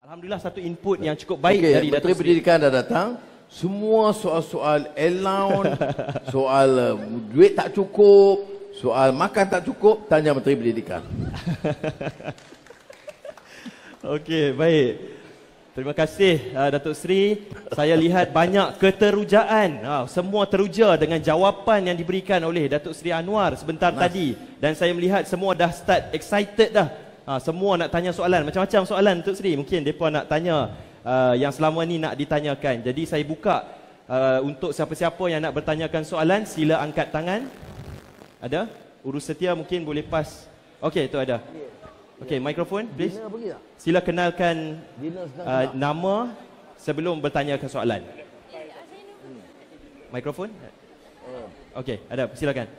Alhamdulillah satu input yang cukup baik dari Menteri Datuk Seri. Pendidikan dah datang. Semua soal-soal allowance, soal duit tak cukup, soal makan tak cukup, tanya Menteri Pendidikan. Okey, baik. Terima kasih Datuk Seri. Saya lihat banyak keterujaan. Semua teruja dengan jawapan yang diberikan oleh Datuk Seri Anwar sebentar tadi. Dan saya melihat semua dah start excited dah. Semua nak tanya soalan, macam-macam soalan Datuk Seri. Mungkin mereka nak tanya yang selama ni nak ditanyakan. Jadi saya buka untuk siapa-siapa yang nak bertanyakan soalan, sila angkat tangan. Ada? Urus setia mungkin boleh pas. Okey, itu ada. Okey, mikrofon please. Sila kenalkan nama sebelum bertanyakan soalan. Mikrofon. Okey, ada, silakan.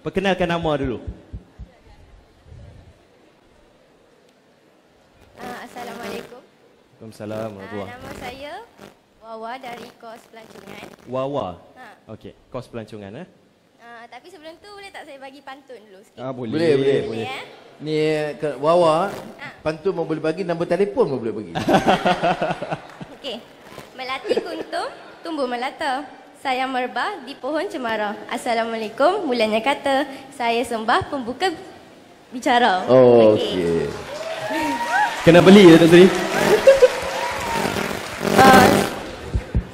Perkenalkan nama dulu. Assalamualaikum. Waalaikumsalam. Nama saya Wawa dari Kos Pelancongan. Wawa. Okey, Kos Pelancongan Tapi sebelum tu boleh tak saya bagi pantun dulu sikit? Boleh. Boleh ya? Ni Wawa, pantun mau boleh bagi, nombor telefon mau boleh bagi. Okey. Melati kuntum, tumbuh melata. Saya merbah di pohon cemara. Assalamualaikum, mulanya kata. Saya sembah pembuka bicara. Okey. Kena beli Datuk Seri.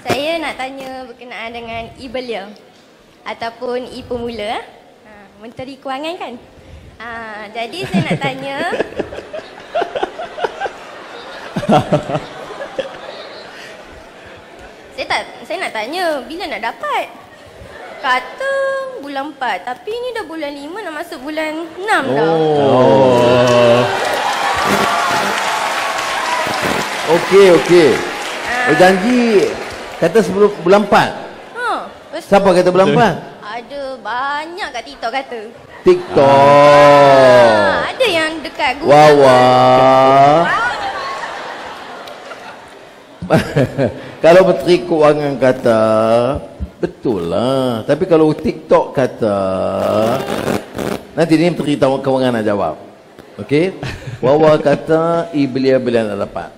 Saya nak tanya berkenaan dengan I-Belia ataupun I-Pemula. Menteri Kewangan kan? Jadi saya nak tanya saya nak tanya bila nak dapat? Kata bulan 4, tapi ni dah bulan 5 nak masuk bulan 6 dah. Okey. Janji kata sebelum bulan 4. Siapa kata bulan 4? Ada banyak kat TikTok kata. TikTok. Ada yang dekat Google. Wawa. Kalau Menteri Kewangan kata, betul lah. Tapi kalau TikTok kata, nanti ni Menteri Kewangan nak jawab. Okey? Wawa kata, I-Belia nak dapat.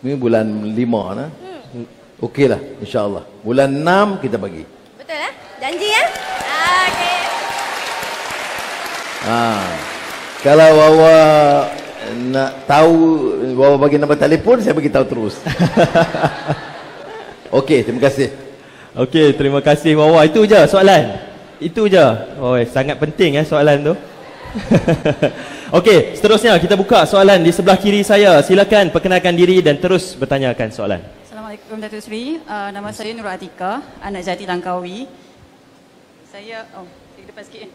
Ni bulan 5 lah. Okeylah, insya-Allah. Bulan 6 kita bagi. Betul lah? Janji ya? Okey. Kalau Wawa nak tahu, Wawa bagi nombor telefon, saya bagi tahu terus. Okey, terima kasih. Okey, terima kasih Wawa. Itu je soalan. Itu je. Sangat penting soalan tu. Okey, seterusnya kita buka soalan di sebelah kiri saya. Silakan perkenalkan diri dan terus bertanyakan soalan. Assalamualaikum Datuk Seri. Nama saya Nur Atika, anak Jati Langkawi. Saya depan sikit.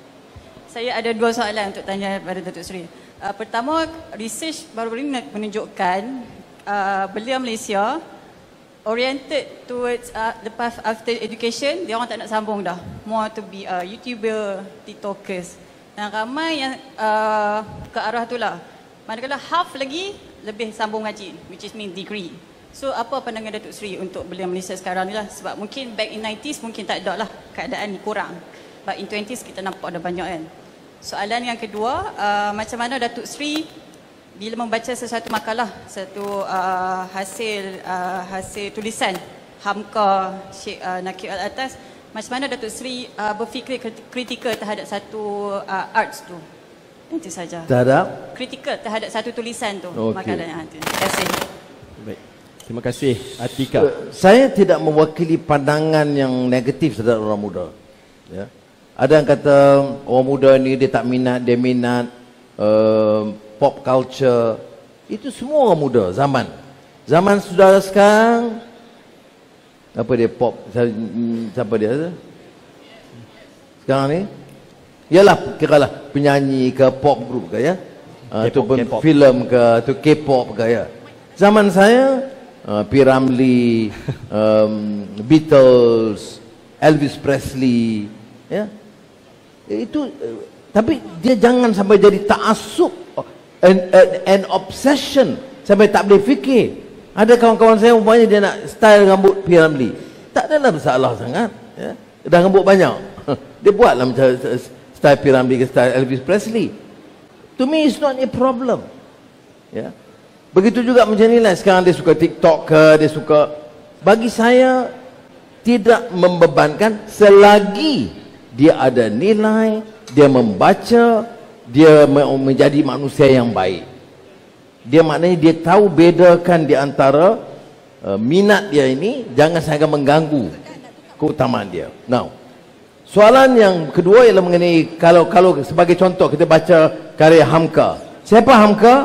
Saya ada 2 soalan untuk tanya kepada Datuk Seri. Pertama, research baru-baru ini menunjukkan belia Malaysia oriented towards the path after education. Dia orang tak nak sambung dah. More to be YouTuber, TikTokers. Dan ramai yang ke arah itulah. Manakala half lagi lebih sambung ngaji, which is mean degree. So apa pandangan Datuk Seri untuk belia Malaysia sekarang ni lah? Sebab mungkin back in 90s mungkin tak ada lah, keadaan ni kurang. But in 20s kita nampak ada banyak kan. Soalan yang kedua, macam mana Datuk Seri bila membaca sesuatu makalah, satu hasil tulisan Hamka Sheikh Nakib Al-Atas, macam mana Datuk Seri berfikir kritikal terhadap satu arts tu? Itu saja. Terhadap? Kritikal terhadap satu tulisan tu, makalahnya. Terima kasih. Baik. Terima kasih Atika. Saya tidak mewakili pandangan yang negatif terhadap orang muda. Ya. Ada yang kata orang muda ni dia tak minat, dia minat pop culture. Itu semua orang muda zaman. Zaman saudara sekarang, apa dia pop, siapa dia sekarang ni? Yalah, kiralah penyanyi ke pop group ke ya, ataupun filem ke, atau K-pop ke ya. Zaman saya P. Ramlee, Beatles, Elvis Presley, ya. Itu tapi dia jangan sampai jadi ta'assub, an obsession sampai tak boleh fikir. Ada kawan-kawan saya umpamanya dia nak style rambut P. Ramlee, tak adalah masalah sangat, ya. Dah rambut banyak, dia buatlah macam style P. Ramlee ke style Elvis Presley. To me it's not a problem. Ya. Begitu juga macam ni lah. Sekarang dia suka TikTok ke, dia suka. Bagi saya tidak membebankan selagi dia ada nilai, dia membaca, dia menjadi manusia yang baik. Dia maknanya dia tahu bedakan di antara minat dia ini, jangan sangat mengganggu keutamaan dia. Now, soalan yang kedua ialah mengenai kalau sebagai contoh kita baca karya Hamka. Siapa Hamka?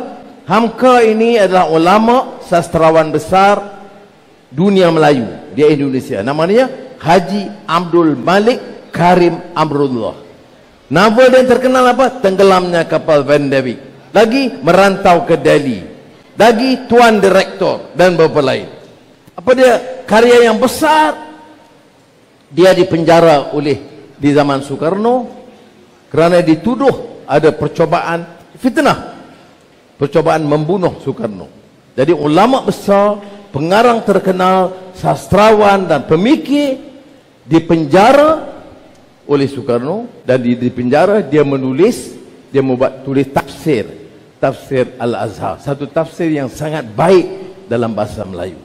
Hamka ini adalah ulama sastrawan besar dunia Melayu di Indonesia. Namanya Haji Abdul Malik Karim Amrullah. Novel dia yang terkenal apa? Tenggelamnya kapal Van Diemek. Lagi Merantau ke Delhi. Lagi Tuan Direktor dan beberapa lain. Apa dia? Karya yang besar. Dia dipenjara di zaman Soekarno kerana dituduh ada percobaan fitnah, percobaan membunuh Soekarno. Jadi ulama besar, pengarang terkenal, sastrawan dan pemikir dipenjara oleh Soekarno, dan di penjara dia membuat tulis tafsir Al-Azhar, satu tafsir yang sangat baik dalam bahasa Melayu.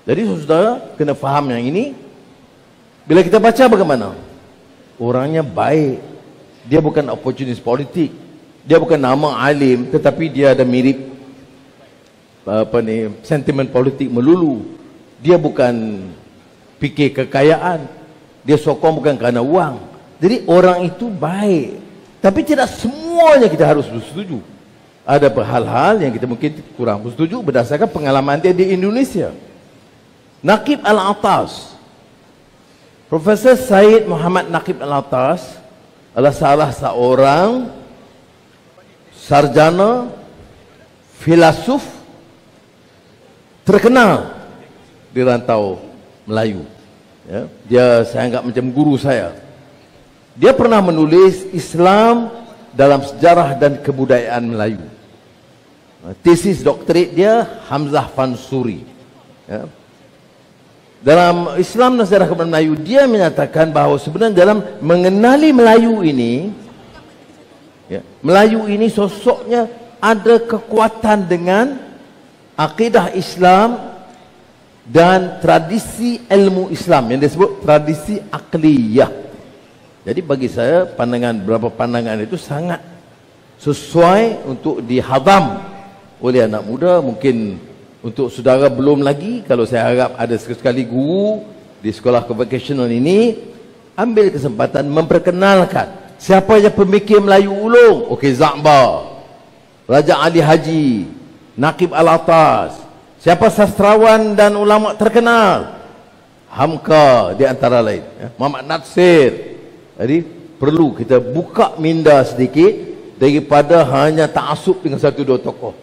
Jadi saudara kena faham yang ini. Bila kita baca bagaimana? Orangnya baik. Dia bukan opportunis politik. Dia bukan nama alim, tetapi dia ada mirip sentimen politik melulu. Dia bukan fikir kekayaan. Dia sokong bukan kerana uang. Jadi orang itu baik. Tapi tidak semuanya kita harus bersetuju. Ada hal-hal yang kita mungkin kurang bersetuju berdasarkan pengalaman dia di Indonesia. Naqib Al-Atas, Profesor Syed Muhammad Naqib Al-Atas adalah salah seorang sarjana filsuf terkenal di rantau Melayu. Ya, dia saya anggap macam guru saya. Dia pernah menulis Islam dalam sejarah dan kebudayaan Melayu. Tesis doktorat dia Hamzah Fansuri. Ya. Dalam Islam dan sejarah kebudayaan Melayu, dia menyatakan bahawa sebenarnya dalam mengenali Melayu ini, ya, Melayu ini sosoknya ada kekuatan dengan akidah Islam dan tradisi ilmu Islam yang disebut tradisi akliyah. Jadi bagi saya beberapa pandangan itu sangat sesuai untuk dihadam oleh anak muda. Mungkin untuk saudara belum lagi, kalau saya harap ada sekali guru di sekolah vocational ini ambil kesempatan memperkenalkan siapa yang pemikir Melayu ulung. Okey, Zakbar, Raja Ali Haji, Naqib Al-Atas, siapa sastrawan dan ulama terkenal, Hamka di antara lain, ya, Muhammad Natsir. Jadi perlu kita buka minda sedikit daripada hanya ta'assub dengan satu dua tokoh.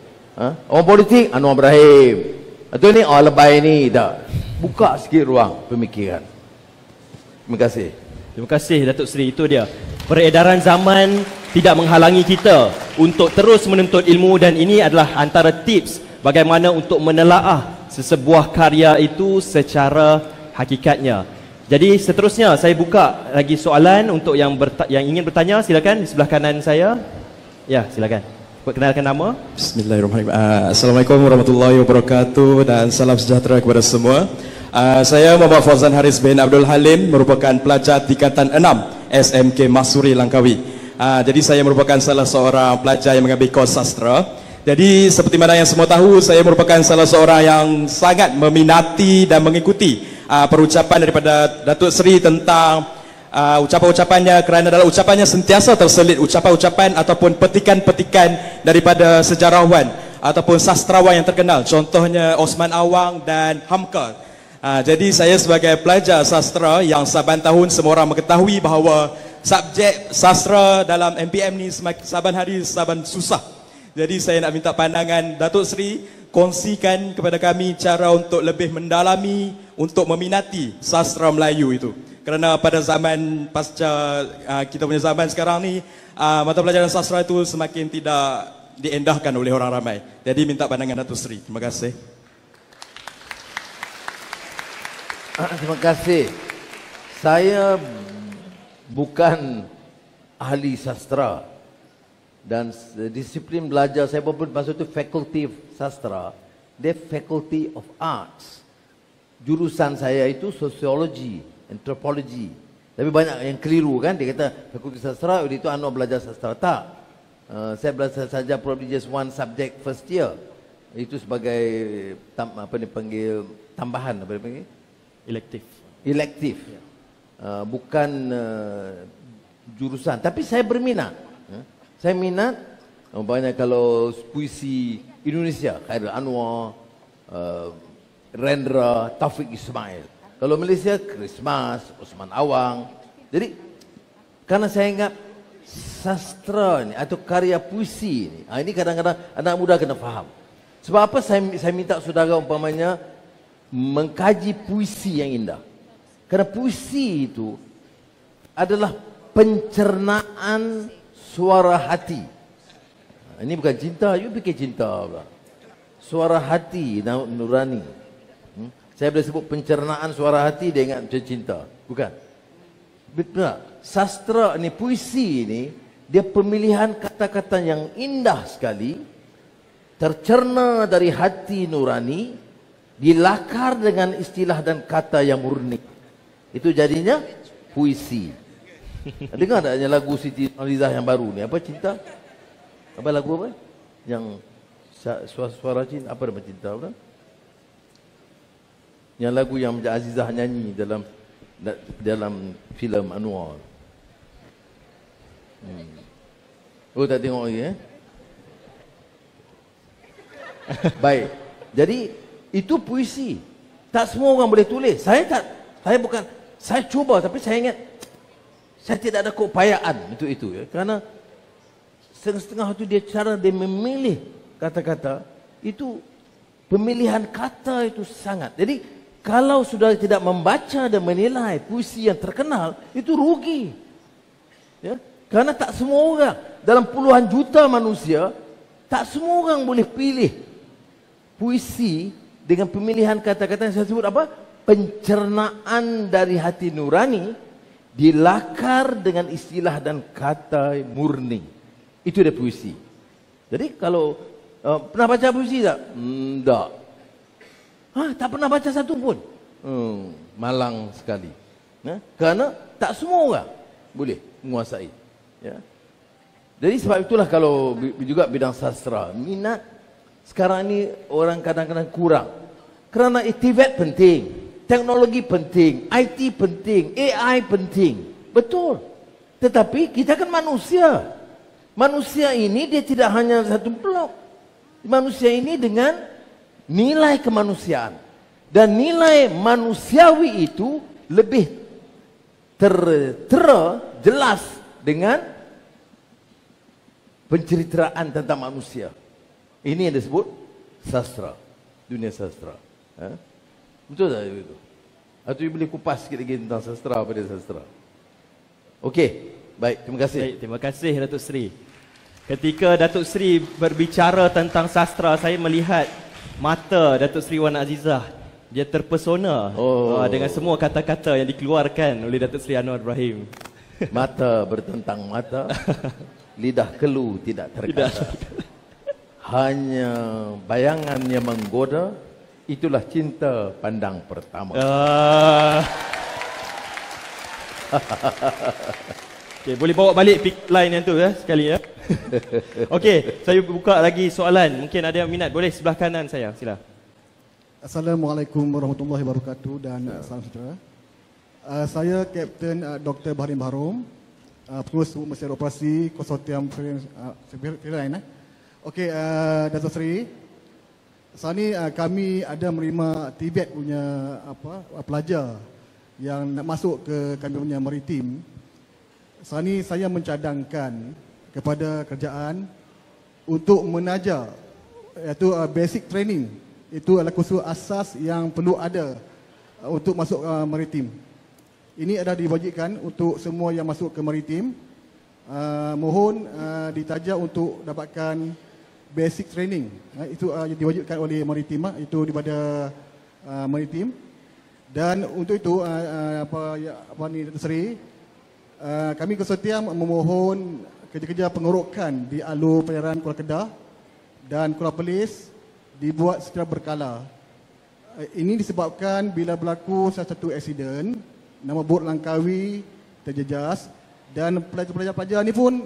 Orang politik Anwar Ibrahim atau ni lebay ni, tak. Buka sikit ruang pemikiran. Terima kasih. Terima kasih Datuk Seri. Itu dia. Peredaran zaman tidak menghalangi kita untuk terus menuntut ilmu, dan ini adalah antara tips bagaimana untuk menelaah sesebuah karya itu secara hakikatnya. Jadi seterusnya saya buka lagi soalan untuk yang ingin bertanya. Silakan di sebelah kanan saya. Ya, silakan. Perkenalkan nama. Bismillahirrahmanirrahim. Assalamualaikum warahmatullahi wabarakatuh dan salam sejahtera kepada semua. Saya Muhammad Fauzan Haris bin Abdul Halim, merupakan pelajar tingkatan 6 SMK Mahsuri Langkawi. Jadi saya merupakan salah seorang pelajar yang mengambil kos sastra. Jadi seperti mana yang semua tahu, saya merupakan salah seorang yang sangat meminati dan mengikuti perucapan daripada Datuk Seri tentang ucapan-ucapannya, kerana dalam ucapannya sentiasa terselit ucapan-ucapan ataupun petikan-petikan daripada sejarawan ataupun sastrawan yang terkenal, contohnya Osman Awang dan Hamka. Jadi saya sebagai pelajar sastra yang saban tahun semua orang mengetahui bahawa subjek sastra dalam MPM ni saban hari saban susah. Jadi saya nak minta pandangan Datuk Seri, kongsikan kepada kami cara untuk lebih mendalami, untuk meminati sastra Melayu itu. Kerana pada zaman pasca kita punya zaman sekarang ni, mata pelajaran sastra itu semakin tidak diendahkan oleh orang ramai. Jadi minta pandangan Datuk Seri. Terima kasih. Terima kasih. Saya bukan ahli sastra. Dan disiplin belajar saya pun masuk tu Faculty of Sastra, dia Faculty of Arts. Jurusan saya itu Sociology, Anthropology. Tapi banyak yang keliru kan, dia kata Fakulti Sastra itu anak belajar sastra. Tak. Saya belajar saja probably just one subject first year. Itu sebagai tambahan, apa dipanggil? Elektif. Bukan jurusan, tapi saya berminat. Saya minat banyak kalau puisi Indonesia, Khairul Anwar, Rendra, Taufik Ismail. Kalau Malaysia, Christmas, Osman Awang. Jadi karena saya ingat sastra ni atau karya puisi ni, ini kadang-kadang anak muda kena faham. Sebab apa saya minta saudara umpamanya mengkaji puisi yang indah. Karena puisi itu adalah pencernaan suara hati. Ini bukan cinta, you fikir cinta pula. Suara hati nurani. Saya boleh sebut pencernaan suara hati, dia ingat macam cinta. Bukan. Betul. Sastra ni, puisi ni, dia pemilihan kata-kata yang indah sekali, tercerna dari hati nurani, dilakar dengan istilah dan kata yang murni. Itu jadinya puisi. Dengar tak yang lagu Siti Nurhalizah yang baru ni? Apa cinta? Apa lagu apa? Yang suara cinta, apa nama cinta? Apa? Yang lagu yang Macam Azizah nyanyi dalam filem Anwar. Oh, tak tengok lagi Baik. Jadi itu puisi. Tak semua orang boleh tulis. Saya cuba tapi saya ingat saya tidak ada keupayaan untuk itu ya. Kerana setengah-setengah itu cara dia memilih kata-kata, itu pemilihan kata itu sangat. Jadi kalau sudah tidak membaca dan menilai puisi yang terkenal, itu rugi. Ya? Karena tak semua orang, dalam puluhan juta manusia, tak semua orang boleh pilih puisi dengan pemilihan kata-kata yang saya sebut apa? Pencernaan dari hati nurani, dilakar dengan istilah dan kata murni. Itu dia puisi. Jadi kalau pernah baca puisi tak? Tak. Tak pernah baca satu pun. Malang sekali. Kerana tak semua orang boleh menguasai. Ya. Jadi sebab itulah kalau juga bidang sastra, minat sekarang ni orang kadang-kadang kurang. Kerana TVET penting, teknologi penting, IT penting, AI penting. Betul. Tetapi kita kan manusia. Manusia ini dia tidak hanya satu blok. Manusia ini dengan nilai kemanusiaan. Dan nilai manusiawi itu lebih tertera jelas dengan penceritaan tentang manusia. Ini yang disebut sastra. Dunia sastra. Betul tak itu? Atau you boleh kupas sikit lagi tentang sastra pada sastra? Okey, baik, terima kasih. Baik, terima kasih Datuk Seri. Ketika Datuk Seri berbicara tentang sastra, saya melihat mata Datuk Seri Wan Azizah. Dia terpesona dengan semua kata-kata yang dikeluarkan oleh Datuk Seri Anwar Ibrahim. Mata bertentang mata, lidah kelu tidak terkata. Hanya bayangan yang menggoda, itulah cinta pandang pertama. Okay, boleh bawa balik pick line yang tu ya sekali ya. Okey, saya buka lagi soalan. Mungkin ada yang minat. Boleh sebelah kanan saya, sila. Assalamualaikum warahmatullahi wabarakatuh dan salam sejahtera. Saya Kapten Dr. Baharin Baharom, Pengurus Mesin Operasi Konsortium Freeline. Okey, Datuk Seri, saat ini kami ada menerima TVET punya pelajar yang nak masuk ke kami punya maritim. Saat ini saya mencadangkan kepada kerajaan untuk menajar iaitu basic training. Itu adalah kursus asas yang perlu ada untuk masuk maritim. Ini adalah diwajibkan untuk semua yang masuk ke maritim. Mohon ditaja untuk dapatkan basic training. Itu diwajibkan oleh maritim, itu daripada maritim. Dan untuk itu apa ni Datuk Seri, kami konsortium memohon kerja-kerja pengurukan di alur pelayaran Kuala Kedah dan Kuala Perlis dibuat secara berkala. Ini disebabkan bila berlaku salah satu aksiden, nama bot Langkawi terjejas dan pelajar-pelajar ni pun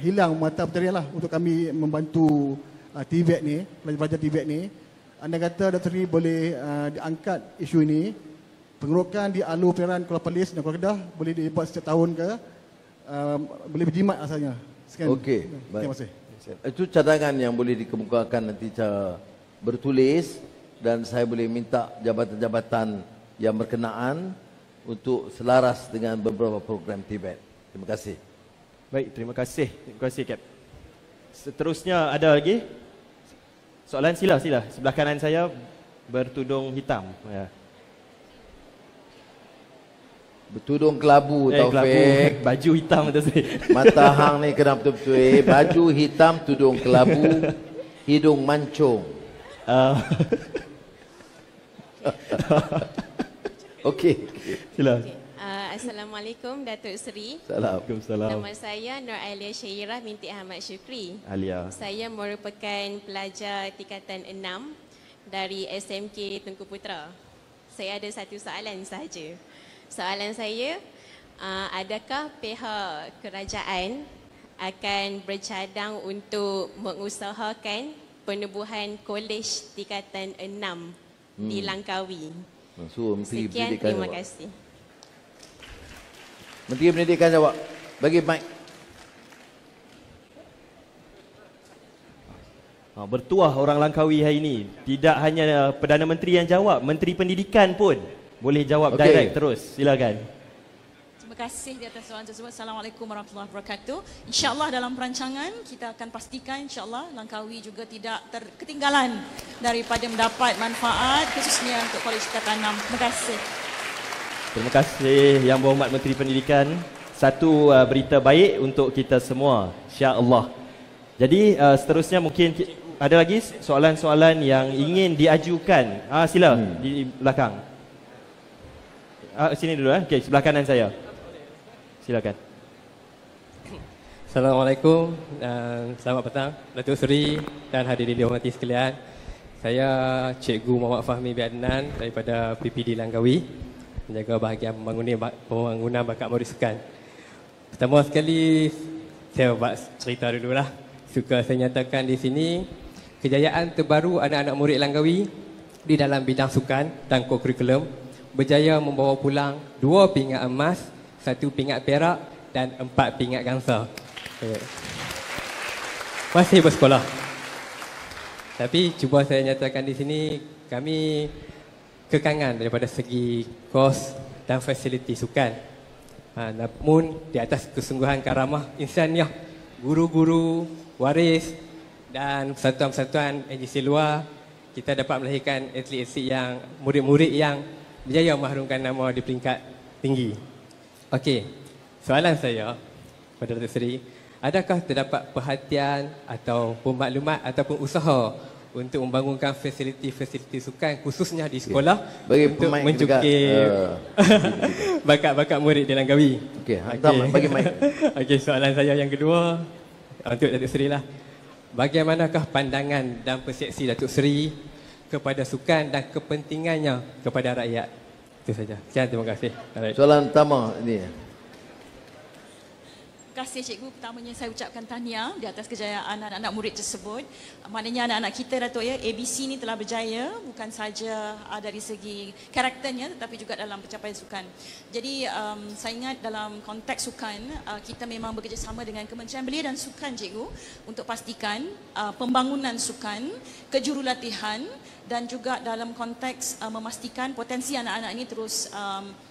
hilang mata pencarian lah untuk kami membantu TVET ni, pelajar-pelajar TVET ni. Anda kata Dr. Sri boleh diangkat isu ini, pengurukan di alur pelayaran Kuala Perlis dan Kuala Kedah boleh dibuat setiap tahun ke, boleh berjimat asalnya. Sekian. Okey, Terima kasih. Itu cadangan yang boleh dikemukakan nanti secara bertulis dan saya boleh minta jabatan-jabatan yang berkenaan untuk selaras dengan beberapa program TVET. Terima kasih. Baik, terima kasih. Terima kasih, Kap. Seterusnya ada lagi? Soalan sila. Sebelah kanan saya bertudung hitam. Ya. Bertudung kelabu, Taufik. Baju hitam tu saya. Mata hang ni kena betul-betul. Baju hitam, tudung kelabu, hidung mancung. Okey. Sila. Assalamualaikum Datuk Seri. Waalaikumsalam. Nama saya Nur Alia Syairah binti Ahmad Syukri. Alia. Saya merupakan pelajar tingkatan 6 dari SMK Tengku Putra. Saya ada satu soalan sahaja. Soalan saya, adakah pihak kerajaan akan bercadang untuk mengusahakan penubuhan kolej tingkatan 6 di Langkawi? Menteri Sekian, Pendidikan terima jawab. kasih. Menteri Pendidikan jawab. Bagi mic. Bertuah orang Langkawi hari ini. Tidak hanya Perdana Menteri yang jawab, Menteri Pendidikan pun boleh jawab direct terus. Silakan. Terima kasih di atas soalan tersebut. Assalamualaikum warahmatullahi wabarakatuh. InsyaAllah dalam perancangan kita akan pastikan insyaAllah Langkawi juga tidak ketinggalan daripada mendapat manfaat khususnya untuk Kolej Tingkatan 6. Terima kasih. Terima kasih Yang Berhormat Menteri Pendidikan. Satu berita baik untuk kita semua, insya-Allah. Jadi seterusnya mungkin ada lagi soalan-soalan yang ingin diajukan. Sila di belakang. Sini dulu okey, sebelah kanan saya. Silakan. Assalamualaikum dan selamat petang Datuk Seri dan hadirin dihormati sekalian. Saya Cikgu Muhammad Fahmi bin Adnan daripada PPD Langkawi, menjaga bahagian pembangunan bakat murid sukan. Pertama sekali saya buat cerita dululah. Suka saya nyatakan di sini kejayaan terbaru anak-anak murid Langkawi di dalam bidang sukan dan kurikulum berjaya membawa pulang 2 pingat emas, 1 pingat perak dan 4 pingat gangsa. Masih bersekolah. Tapi cuba saya nyatakan di sini kami kekangan daripada segi kos dan fasiliti sukan. Namun di atas kesungguhan karamah insaniah, guru-guru, waris dan persatuan-persatuan agensi luar, kita dapat melahirkan atlet-atlet yang murid-murid yang berjaya mengharumkan nama di peringkat tinggi. Okey, soalan saya kepada Datuk Seri, adakah terdapat perhatian atau maklumat ataupun usaha untuk membangunkan fasiliti-fasiliti sukan khususnya di sekolah untuk mencukip bakat-bakat murid di Langkawi? Okey, hantar bagi mic. Okey, soalan saya yang kedua untuk Datuk Seri lah. Bagaimanakah pandangan dan persepsi Datuk Seri kepada sukan dan kepentingannya kepada rakyat? Itu saja. Sekian, terima kasih. Soalan pertama ini. Terima kasih Cikgu. Pertamanya saya ucapkan tahniah di atas kejayaan anak-anak murid tersebut. Maknanya anak-anak kita Datuk ya, ABC ni telah berjaya bukan saja dari segi karakternya tetapi juga dalam pencapaian sukan. Jadi saya ingat dalam konteks sukan kita memang bekerjasama dengan Kementerian Belia dan Sukan Cikgu untuk pastikan pembangunan sukan, kejurulatihan dan juga dalam konteks memastikan potensi anak-anak ini terus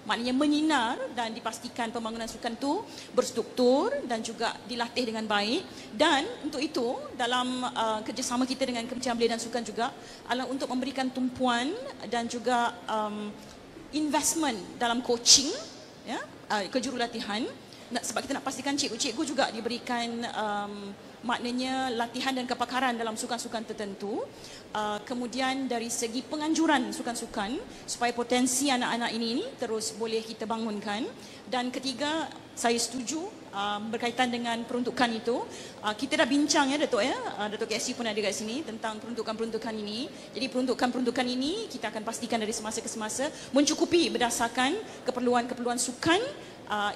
maknanya menyinar dan dipastikan pembangunan sukan itu berstruktur dan juga dilatih dengan baik. Dan untuk itu dalam kerjasama kita dengan Kementerian Belia dan Sukan juga adalah untuk memberikan tumpuan dan juga investment dalam coaching ya, kejurulatihan sebab kita nak pastikan cikgu-cikgu juga diberikan maknanya latihan dan kepakaran dalam sukan-sukan tertentu. Kemudian dari segi penganjuran sukan-sukan supaya potensi anak-anak ini terus boleh kita bangunkan. Dan ketiga, saya setuju berkaitan dengan peruntukan itu. Kita dah bincang ya Datuk Datuk KSC pun ada kat sini tentang peruntukan-peruntukan ini. Jadi peruntukan-peruntukan ini kita akan pastikan dari semasa ke semasa mencukupi berdasarkan keperluan-keperluan sukan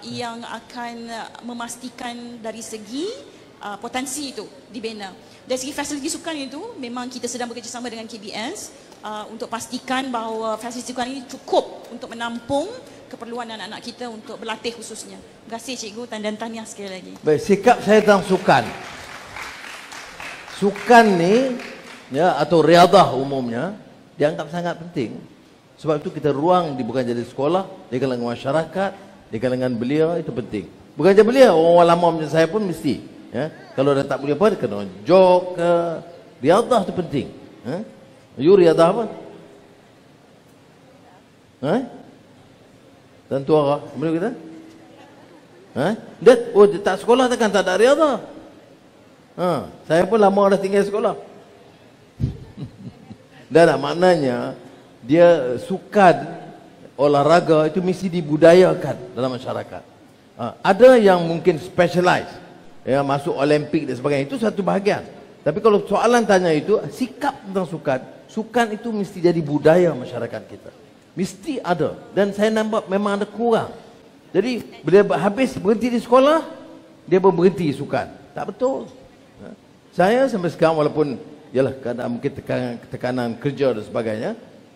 yang akan memastikan dari segi potensi itu dibina. Dari segi fasiliti sukan itu memang kita sedang bekerjasama dengan KBS untuk pastikan bahawa fasiliti sukan ini cukup untuk menampung keperluan anak-anak kita untuk berlatih khususnya. Terima kasih cikgu dan tahniah sekali lagi. Baik, sikap saya tentang sukan. Sukan ni ya atau riadah umumnya dianggap sangat penting. Sebab itu kita ruang bukan jadi sekolah, di kalangan masyarakat, di kalangan belia itu penting. Bukan saja belia, orang lama macam saya pun mesti. Ya, kalau dah tak boleh apa, dia kena jog ke. Riadah tu penting. You riadah apa? Tentu arah. Boleh kita? Dia tak sekolah takkan tak ada riadah. Saya pun lama dah tinggal sekolah. Dan maknanya dia sukan olahraga itu mesti dibudayakan dalam masyarakat. Ada yang mungkin specialize, ya, masuk Olimpik dan sebagainya, itu satu bahagian. Tapi kalau soalan tanya itu, sikap tentang sukan, sukan itu mesti jadi budaya masyarakat kita. Mesti ada. Dan saya nampak memang ada kurang. Jadi, bila habis berhenti di sekolah, dia berhenti sukan. Tak betul. Saya sampai sekarang walaupun, yalah, keadaan mungkin tekanan kerja dan sebagainya,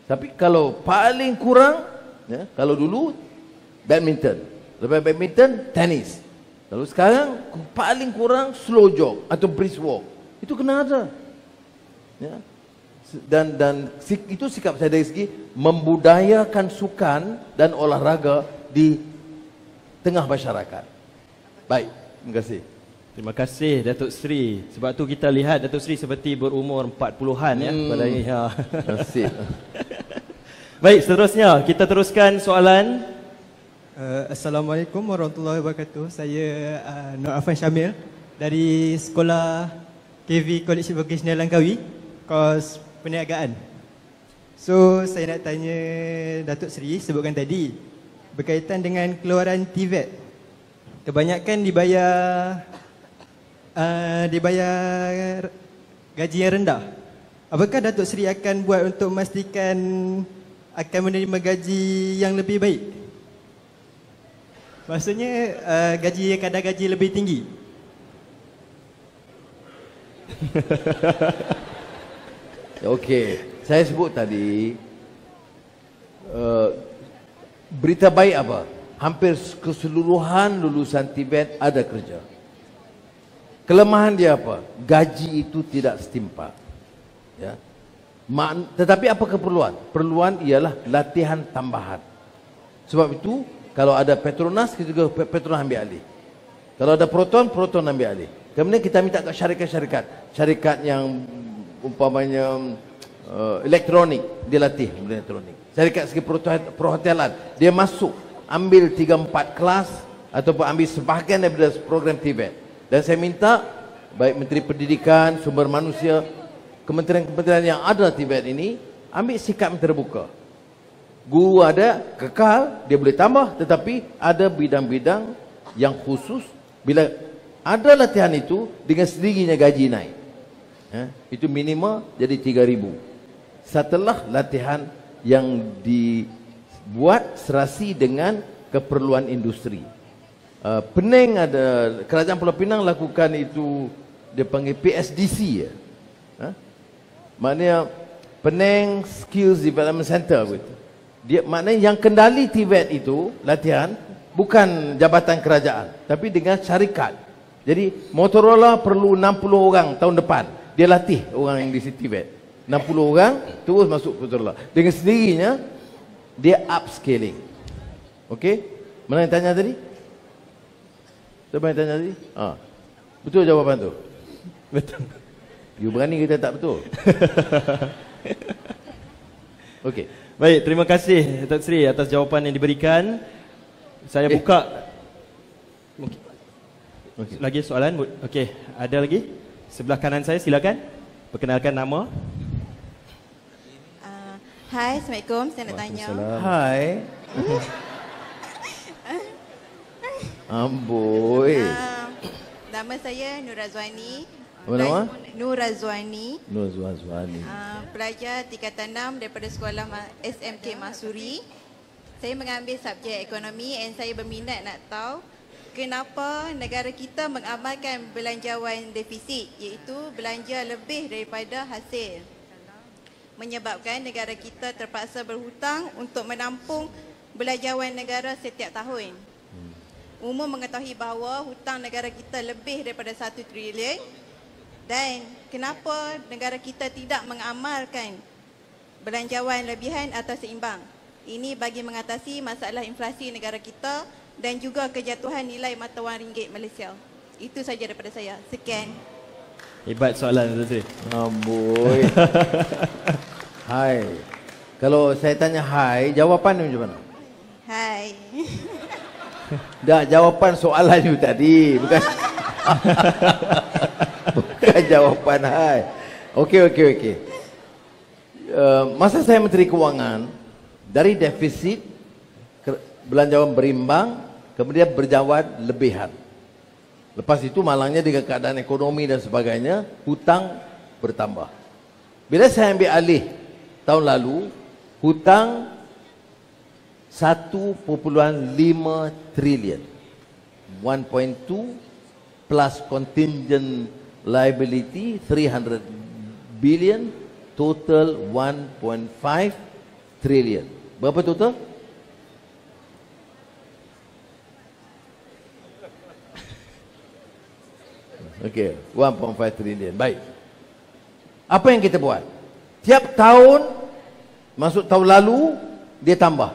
tapi kalau paling kurang, ya, kalau dulu, badminton. Lepas badminton, tenis. Lalu sekarang paling kurang slow jog atau brisk walk. Itu kena ada. Ya. Dan itu sikap saya dari segi membudayakan sukan dan olahraga di tengah masyarakat. Baik, terima kasih. Terima kasih Datuk Seri. Sebab tu kita lihat Datuk Seri seperti berumur 40-an ya pada ini. Terima kasih. Baik, seterusnya kita teruskan soalan. Assalamualaikum warahmatullahi wabarakatuh. Saya Nur Afan Syamil dari Sekolah KV College Vocational Langkawi, kos perniagaan. So, saya nak tanya Datuk Seri, sebutkan tadi berkaitan dengan keluaran TVET. Kebanyakan dibayar gaji yang rendah. Apakah Datuk Seri akan buat untuk memastikan akan menerima gaji yang lebih baik? Maksudnya kadar gaji lebih tinggi. Okey, saya sebut tadi berita baik apa? Hampir keseluruhan lulusan TVET ada kerja. Kelemahan dia apa? Gaji itu tidak setimpal. Ya. Tetapi apa keperluan? Perluan ialah latihan tambahan. Sebab itu kalau ada Petronas, kita juga Petronas ambil alih. Kalau ada Proton, Proton ambil alih. Kemudian kita minta ke syarikat yang umpamanya elektronik, dia latih elektronik. Syarikat segi perhotelan, dia masuk ambil 3-4 kelas ataupun ambil sebahagian daripada program TVET. Dan saya minta baik Menteri Pendidikan, Sumber Manusia, kementerian-kementerian yang ada TVET ini ambil sikap yang terbuka. Guru ada, kekal, dia boleh tambah, tetapi ada bidang-bidang yang khusus. Bila ada latihan itu, dengan sendirinya gaji naik. Itu minima jadi 3,000. Setelah latihan yang dibuat serasi dengan keperluan industri. Pening ada, Kerajaan Pulau Pinang lakukan itu, dia panggil PSDC ya. Maknanya Penang Skills Development Center gitu. Dia maknanya yang kendali TVET itu latihan bukan jabatan kerajaan tapi dengan syarikat. Jadi Motorola perlu 60 orang tahun depan. Dia latih orang yang di TVET. 60 orang terus masuk Motorola. Dengan sendirinya dia upscaling. Okey? Mana yang tanya tadi? Siapa yang tanya tadi? Betul jawapan tu? Betul. You berani kita tak betul? Okey. Baik, terima kasih Datuk Seri atas jawapan yang diberikan. Saya buka. Mungkin. Lagi soalan? Okey, ada lagi? Sebelah kanan saya, silakan. Perkenalkan nama. Hai, Assalamualaikum. Saya nak tanya. Hai. Amboi. Nama saya Nur Razwani. Apa nama? Nur Razwani. Nur Razwani. Pelajar tingkatan 6 daripada sekolah SMK Masuri. Saya mengambil subjek ekonomi dan saya berminat nak tahu kenapa negara kita mengamalkan belanjawan defisit, iaitu belanja lebih daripada hasil. Menyebabkan negara kita terpaksa berhutang untuk menampung belanjawan negara setiap tahun. Umum mengetahui bahawa hutang negara kita lebih daripada 1 trilion dan kenapa negara kita tidak mengamalkan belanjawan lebihan atau seimbang. Ini bagi mengatasi masalah inflasi negara kita dan juga kejatuhan nilai mata wang ringgit Malaysia. Itu saja daripada saya. Sekian. Hebat soalan Datuk Seri. Amboi. Hai. Kalau saya tanya hai, jawapan macam mana? Hai. Dah jawapan soalan you tadi, bukan bukan jawapan hai. Okey. Masa saya Menteri Kewangan, dari defisit belanjawan berimbang, kemudian berjawan lebihan. Lepas itu malangnya dengan keadaan ekonomi dan sebagainya, hutang bertambah. Bila saya ambil alih tahun lalu, hutang 1.5 trilion. 1.2 plus contingent liability 300 billion, total 1.5 trilion. Berapa total? Okey, 1.5 trilion. Baik. Apa yang kita buat? Tiap tahun, masuk tahun lalu, dia tambah.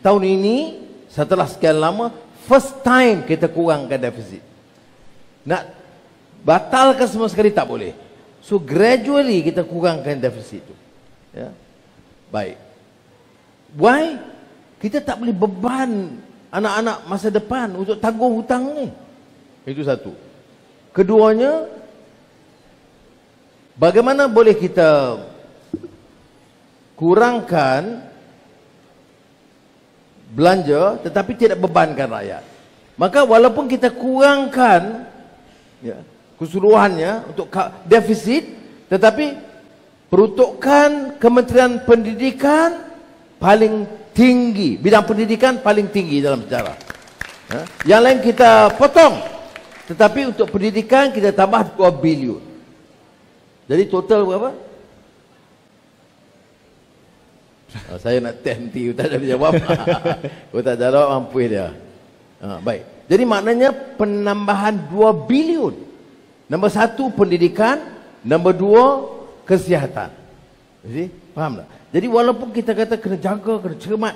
Tahun ini, setelah sekian lama, first time kita kurangkan defisit. Nak batalkan semua sekali tak boleh. So gradually kita kurangkan defisit itu. Ya. Baik. Why? Kita tak boleh beban anak-anak masa depan untuk tanggung hutang ni. Itu satu. Keduanya, bagaimana boleh kita kurangkan belanja tetapi tidak bebankan rakyat. Maka walaupun kita kurangkan keseluruhannya untuk defisit, tetapi peruntukan Kementerian Pendidikan paling tinggi, bidang pendidikan paling tinggi dalam sejarah. Yang lain kita potong, tetapi untuk pendidikan kita tambah 2 bilion. Jadi total berapa? Saya nak test nanti, tak ada jawab. Kalau tak jawab, mampu dia. Baik. Jadi maknanya penambahan 2 bilion. Nombor 1 pendidikan, nombor 2 kesihatan. Jadi, faham tak? Jadi walaupun kita kata kena jaga, kena cermat,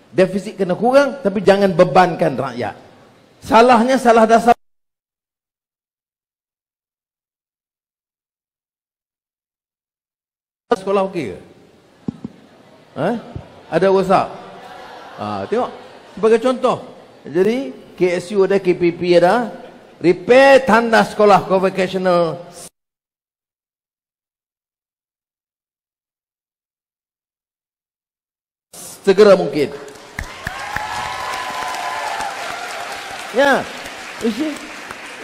defisit kena kurang, tapi jangan bebankan rakyat. Salahnya salah dasar. Sekolah okey ke? Ada rosak? Tengok, sebagai contoh. Jadi KSU ada, KPP ada, repair tandas sekolah convocational segera mungkin. Ya,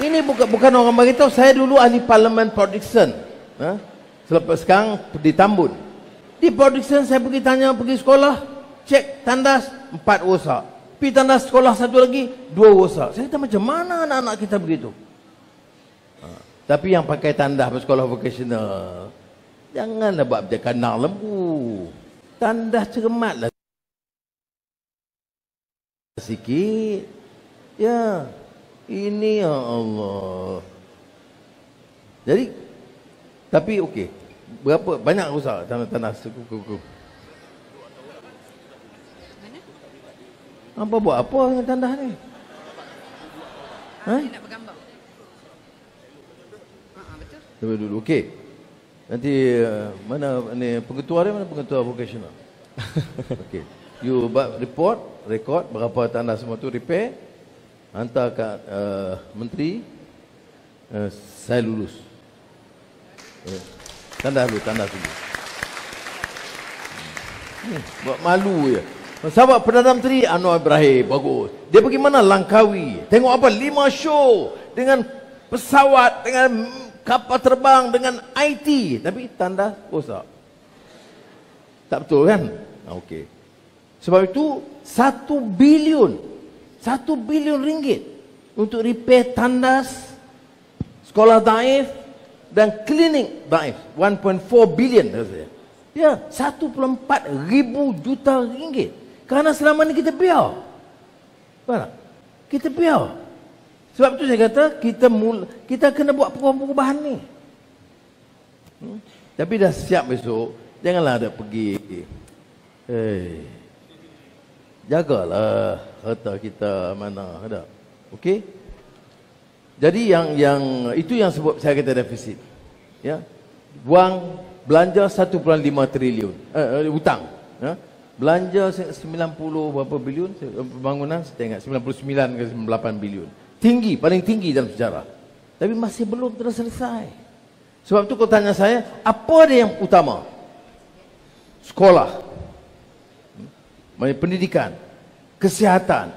ini bukan orang beritahu. Saya dulu ahli parlimen Port-Dickson. Selepas sekarang di Tambun. Di Port-Dickson saya pergi sekolah, cek tandas 4 rosak. Pergi tandas sekolah satu lagi 2 rosak. Saya kata macam mana anak-anak kita begitu? Tapi yang pakai tandas bersekolah vocational, janganlah buat macam kanak lembu. Tandas cermatlah sikit. Ya, ini ya Allah. Jadi, tapi okey. Berapa banyak rosak tanah kuku. Apa buat apa dengan tandas ni? Nak bergambar. Betul. Cuba dulu. Okey. Nanti mana ni pengetua dia, mana pengetua vocational? Okey. You buat rekod berapa tandas semua tu repair, hantar kat menteri, saya lulus. Tandas dulu. Buat malu je. Sahabat Perdana Menteri Anwar Ibrahim, bagus. Dia pergi mana? Langkawi. Tengok apa? 5 show dengan pesawat, dengan kapal terbang, dengan IT. Tapi tandas rosak. Tak betul kan? Okey. Sebab itu 1 bilion ringgit untuk repair tandas sekolah daif dan klinik daif. 1.4 bilion rasanya. Ya, 1.4 ribu juta ringgit. Kerana selama ni kita biar. Faham tak? Kita biar. Sebab tu saya kata kita kena buat perubahan ni. Tapi dah siap besok, janganlah ada pergi. Jagalah harta kita mana ada. Okey? Jadi yang itu yang sebab saya kata defisit. Ya. Belanja 1.5 triliun hutang, ya. Belanja 90 berapa bilion pembangunan, saya ingat 99 ke 98 bilion. Tinggi, paling tinggi dalam sejarah. Tapi masih belum terselesai. Sebab tu kau tanya saya, apa dia yang utama? Sekolah, pendidikan, kesihatan.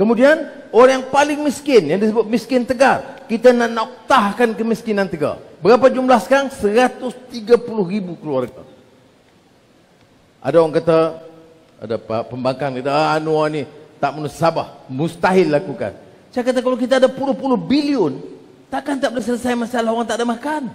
Kemudian orang yang paling miskin, yang disebut miskin tegar, kita nak noktahkan kemiskinan tegar. Berapa jumlah sekarang? 130,000 keluarga. Ada orang kata, ada pembangkang kata, Anwar ni tak munasabah, mustahil lakukan. Saya kata kalau kita ada puluh-puluh bilion, takkan tak boleh selesai masalah orang tak ada makan.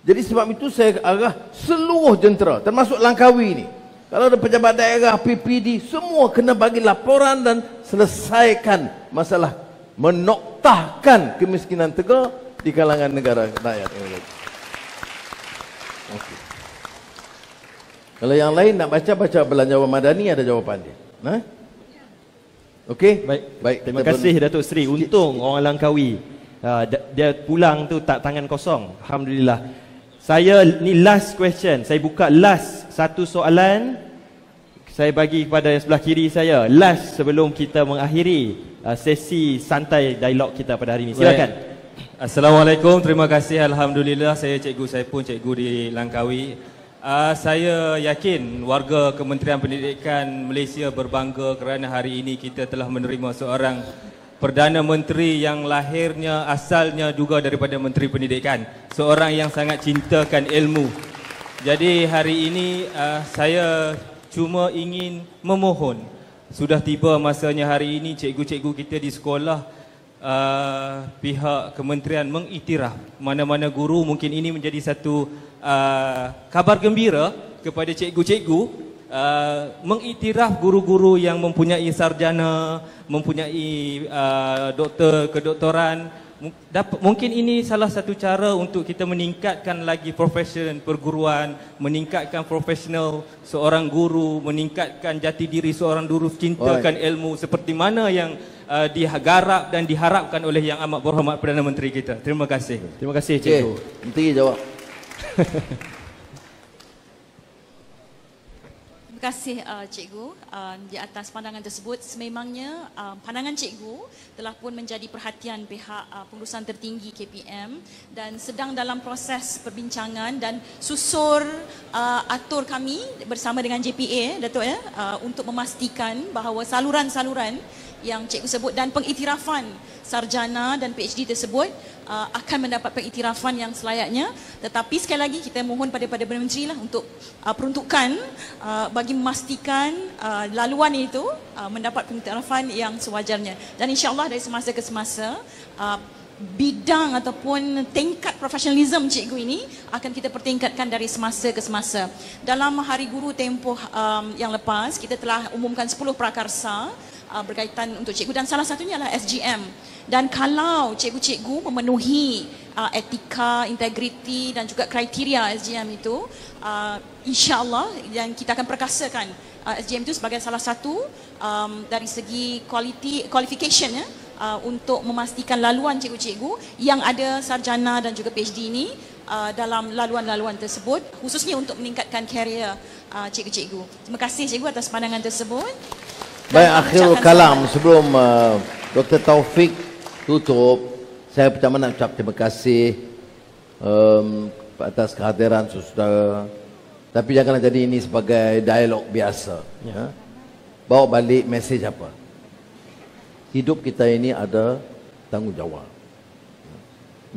Jadi sebab itu saya arah seluruh jentera, termasuk Langkawi ni. Kalau ada pejabat daerah, PPD, semua kena bagi laporan dan selesaikan masalah menoktahkan kemiskinan tegar di kalangan negara rakyat. Okay. Kalau yang lain nak baca Belanja Madani, ada jawapan dia. Okey? Baik. Terima kasih Datuk Seri. Untung orang Langkawi dia pulang tu tak tangan kosong. Alhamdulillah. Saya ni last question. Saya buka last satu soalan. Saya bagi kepada yang sebelah kiri saya. Last sebelum kita mengakhiri sesi santai dialog kita pada hari ini. Silakan. Assalamualaikum. Terima kasih. Alhamdulillah, saya pun cikgu di Langkawi. Saya yakin warga Kementerian Pendidikan Malaysia berbangga kerana hari ini kita telah menerima seorang Perdana Menteri yang lahirnya asalnya juga daripada Menteri Pendidikan, seorang yang sangat cintakan ilmu. Jadi hari ini saya cuma ingin memohon, sudah tiba masanya hari ini cikgu-cikgu kita di sekolah, pihak kementerian mengiktiraf mana-mana guru. Mungkin ini menjadi satu kabar gembira kepada cikgu-cikgu, mengiktiraf guru-guru yang mempunyai sarjana, mempunyai kedoktoran. Mungkin ini salah satu cara untuk kita meningkatkan lagi profesion perguruan, meningkatkan profesional seorang guru, meningkatkan jati diri seorang guru, cintakan ilmu seperti mana yang digarap dan diharapkan oleh Yang Amat Berhormat Perdana Menteri kita. Terima kasih. Terima kasih cikgu. Menteri jawab. Terima kasih cikgu di atas pandangan tersebut. Sememangnya pandangan cikgu telah pun menjadi perhatian pihak pengurusan tertinggi KPM dan sedang dalam proses perbincangan dan susur atur kami bersama dengan JPA, Datuk ya, untuk memastikan bahawa saluran-saluran yang cikgu sebut dan pengiktirafan sarjana dan PhD tersebut akan mendapat pengiktirafan yang selayaknya. Tetapi sekali lagi kita mohon pada Perdana Menteri lah untuk peruntukan bagi memastikan laluan itu mendapat pengiktirafan yang sewajarnya. Dan insya-Allah dari semasa ke semasa bidang ataupun tingkat profesionalism cikgu ini akan kita pertingkatkan dari semasa ke semasa. Dalam Hari Guru tempoh yang lepas kita telah umumkan 10 prakarsa berkaitan untuk cikgu dan salah satunya adalah SGM. Dan kalau cikgu-cikgu memenuhi etika, integriti dan juga kriteria SGM itu, insya-Allah yang kita akan perkasakan SGM itu sebagai salah satu dari segi qualification ya, untuk memastikan laluan cikgu-cikgu yang ada sarjana dan juga PhD ini dalam laluan-laluan tersebut, khususnya untuk meningkatkan karier cikgu-cikgu. Terima kasih cikgu atas pandangan tersebut. Baik, akhirul kalam sebelum Dr. Taufik tutup, saya pertama nak ucap terima kasih atas kehadiran saudara. Tapi janganlah jadi ini sebagai dialog biasa. Ya. Bawa balik mesej apa? Hidup kita ini ada tanggungjawab.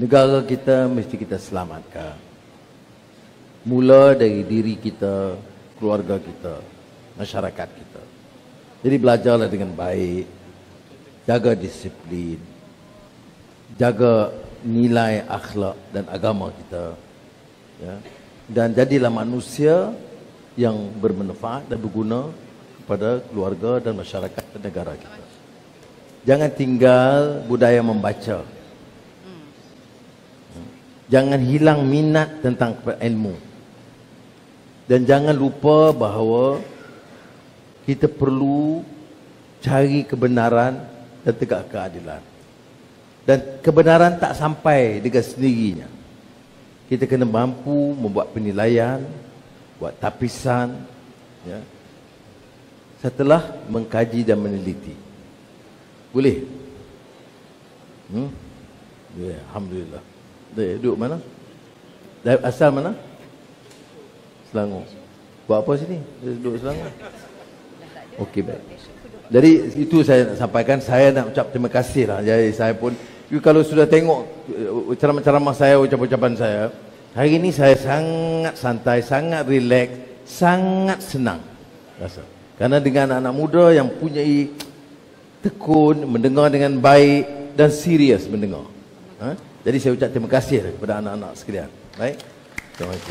Negara kita mesti kita selamatkan. Mula dari diri kita, keluarga kita, masyarakat kita. Jadi belajarlah dengan baik, jaga disiplin, jaga nilai akhlak dan agama kita, ya. Dan jadilah manusia yang bermanfaat dan berguna kepada keluarga dan masyarakat dan negara kita. Jangan tinggal budaya membaca. Jangan hilang minat tentang ilmu. Dan jangan lupa bahawa kita perlu cari kebenaran dan tegak keadilan. Dan kebenaran tak sampai dengan sendirinya. Kita kena mampu membuat penilaian, buat tapisan, ya, setelah mengkaji dan meneliti. Boleh? Ya, Alhamdulillah. Duduk mana? Asal mana? Selangor. Buat apa sini? Duduk Selangor. Okey, baik. Jadi itu saya nak sampaikan. Saya nak ucap terima kasih lah. Jadi saya pun, kalau sudah tengok ceramah-ceramah saya, ucapan-ucapan saya, hari ini saya sangat santai, sangat relax, sangat senang rasa. Karena dengan anak muda yang punyai tekun, mendengar dengan baik dan serius mendengar. Jadi saya ucap terima kasih kepada anak-anak sekalian. Baik.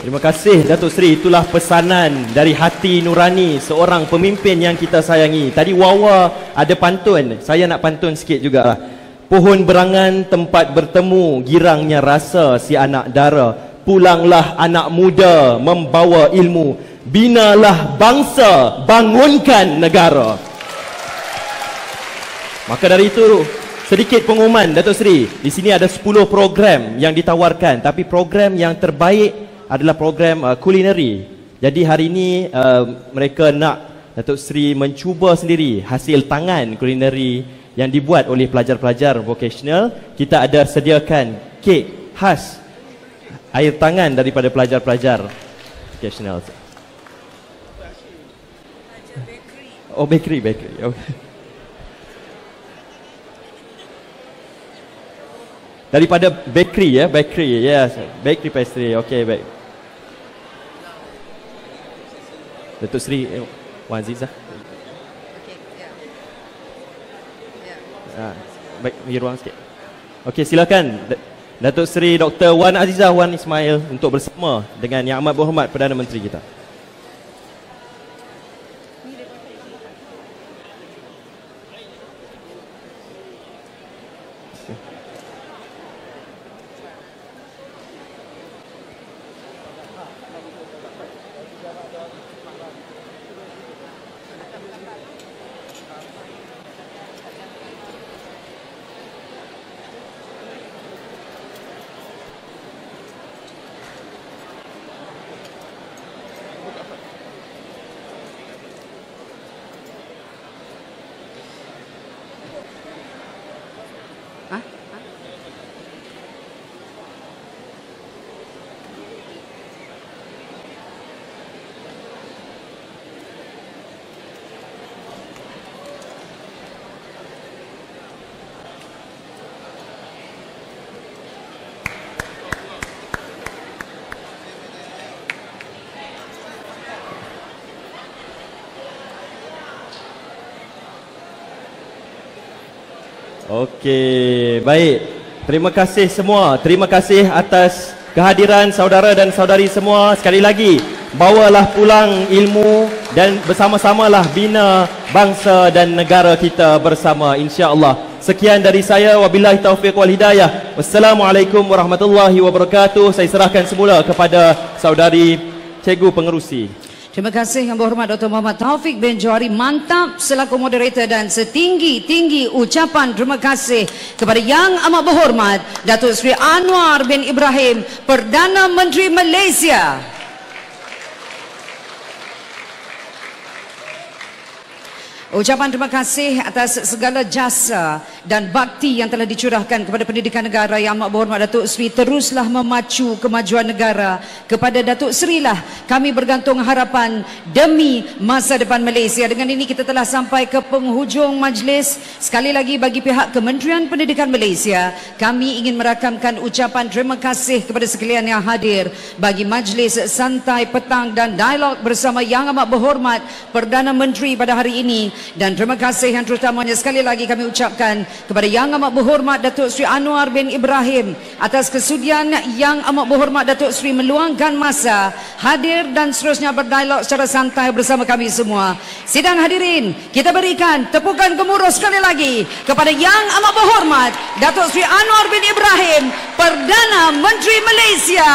Terima kasih Datuk Seri. Itulah pesanan dari hati nurani seorang pemimpin yang kita sayangi. Tadi Wawa ada pantun, saya nak pantun sikit jugalah. Pohon berangan tempat bertemu, girangnya rasa si anak dara. Pulanglah anak muda membawa ilmu, binalah bangsa, bangunkan negara. Maka dari itu, sedikit pengumuman Datuk Seri. Di sini ada 10 program yang ditawarkan, tapi program yang terbaik adalah program kulineri. Jadi hari ini mereka nak Datuk Seri mencuba sendiri hasil tangan kulineri yang dibuat oleh pelajar-pelajar vocational. Kita ada sediakan kek khas air tangan daripada pelajar-pelajar vocational. Oh, bakery. Okay. Daripada bakery, ya, bakery, yes, bakery pastry. Okey, baik. Datuk Seri Wan Azizah. Baik, bagi ruang sikit. Okey, silakan Datuk Seri Dr. Wan Azizah Wan Ismail untuk bersama dengan Yang Amat Berhormat Perdana Menteri kita. Okey, baik. Terima kasih semua. Terima kasih atas kehadiran saudara dan saudari semua. Sekali lagi, bawalah pulang ilmu dan bersama-samalah bina bangsa dan negara kita bersama, insya-Allah. Sekian dari saya, wabillahi taufiq wal hidayah. Wassalamualaikum warahmatullahi wabarakatuh. Saya serahkan semula kepada saudari Cikgu Pengerusi. Terima kasih Yang Berhormat Dr. Muhammad Taufik bin Johari, mantap selaku moderator, dan setinggi-tinggi ucapan terima kasih kepada Yang Amat Berhormat Datuk Seri Anwar bin Ibrahim, Perdana Menteri Malaysia. Ucapan terima kasih atas segala jasa dan bakti yang telah dicurahkan kepada pendidikan negara. Yang Amat Berhormat Datuk Seri teruslah memacu kemajuan negara. Kepada Datuk Seri lah kami bergantung harapan demi masa depan Malaysia. Dengan ini kita telah sampai ke penghujung majlis. Sekali lagi bagi pihak Kementerian Pendidikan Malaysia, kami ingin merakamkan ucapan terima kasih kepada sekalian yang hadir bagi majlis santai petang dan dialog bersama Yang Amat Berhormat Perdana Menteri pada hari ini. Dan terima kasih yang terutamanya sekali lagi kami ucapkan kepada Yang Amat Berhormat Datuk Seri Anwar bin Ibrahim atas kesudian Yang Amat Berhormat Datuk Seri meluangkan masa hadir dan seterusnya berdialog secara santai bersama kami semua. Sidang hadirin, kita berikan tepukan gemuruh sekali lagi kepada Yang Amat Berhormat Datuk Seri Anwar bin Ibrahim, Perdana Menteri Malaysia.